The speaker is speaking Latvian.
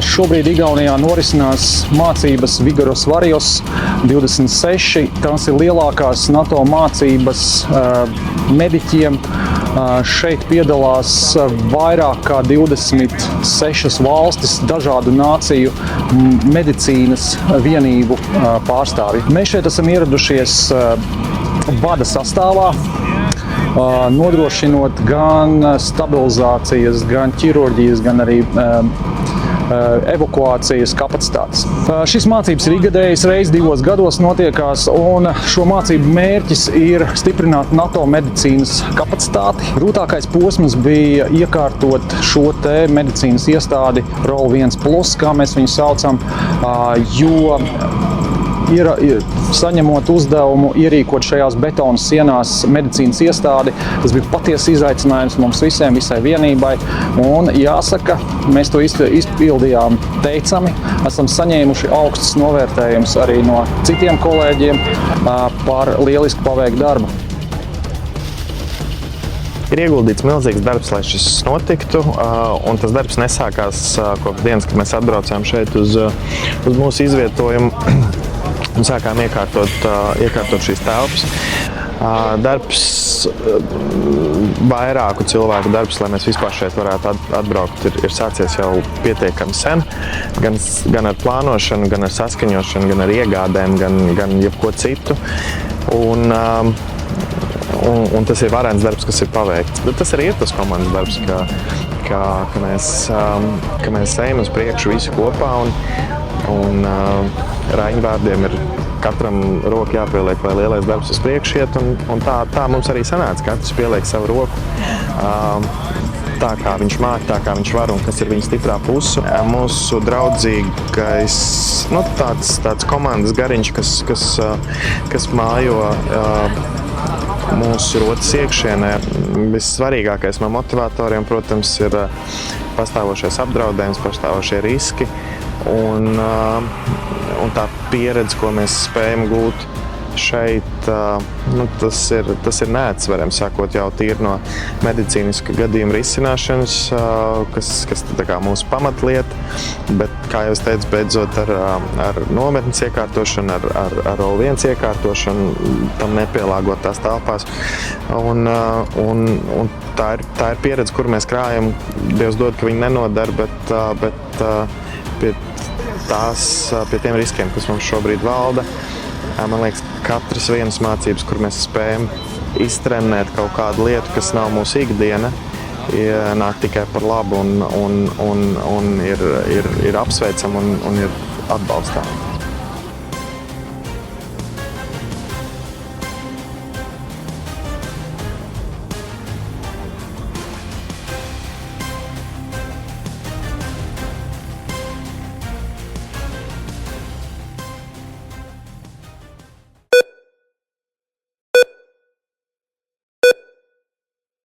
Šobrīd Igaunijā norisinās mācības Vigoros Varios 26. Tās ir lielākās NATO mācības mediķiem. Šeit piedalās vairāk kā 26 valstis, dažādu nāciju medicīnas vienību pārstāvji. Mēs šeit esam ieradušies vada sastāvā, nodrošinot gan stabilizācijas, gan ķirurģijas, gan arī evakuācijas kapacitātes. Šis mācības ir ikgadējas, reiz 2 gados notiekās, un šo mācību mērķis ir stiprināt NATO medicīnas kapacitāti. Grūtākais posms bija iekārtot šo te medicīnas iestādi ROL 1+, kā mēs viņu saucam, jo saņemot uzdevumu ierīkot šajās betona sienās medicīnas iestādi, tas bija patiesi izaicinājums mums visiem, visai vienībai. Un jāsaka, mēs to izpildījām teicami, esam saņēmuši augstus novērtējumus arī no citiem kolēģiem par lielisku paveiktu darbu. Ir ieguldīts milzīgs darbs, lai šis notiktu, un tas darbs nesākās kopš dienas, kad mēs atbraucām šeit uz mūsu izvietojumu un sākām iekārtot šīs telpas. Darbs, vairāku cilvēku darbs, lai mēs vispār šeit varētu atbraukt, ir sācies jau pietiekami sen. Gan ar plānošanu, gan ar saskaņošanu, gan ar iegādēm, gan jebko citu. Un tas ir varens darbs, kas ir paveikts. Bet tas arī ir tas komandas darbs, ka mēs ejam uz priekšu visi kopā, un Raiņa vārdiem ir katram roku jāpieliek, lai lielais darbs uz priekšu iet, un tā mums arī sanāca. Katrs pieliek savu roku tā, kā viņš māk, tā, kā viņš var un kas ir viņa stiprā puse. Mūsu draudzīgais, tāds komandas gariņš, kas mājo mūsu rotas iekšienē. Vissvarīgākais no motivatoriem, protams, ir pastāvošais apdraudējums, pastāvošie riski un tā pieredze, ko mēs spējam gūt šeit, tas ir neatsverams, sākot jau tīri no medicīniska gadījuma risināšanas, kas tā kā mūsu pamatlieta, bet, kā jau es teicu, beidzot ar nometnes iekārtošanu, ar ROL 1 iekārtošanu, tam nepielāgot tās telpās. Un tā ir pieredze, kuru mēs krājam. Dievs dod, ka viņi nenodara, bet pie tiem riskiem, kas mums šobrīd valda, man liekas, katras vienas mācības, kur mēs spējam iztrenēt kaut kādu lietu, kas nav mūsu ikdiena, nāk tikai par labu un ir apsveicama un ir atbalstāma.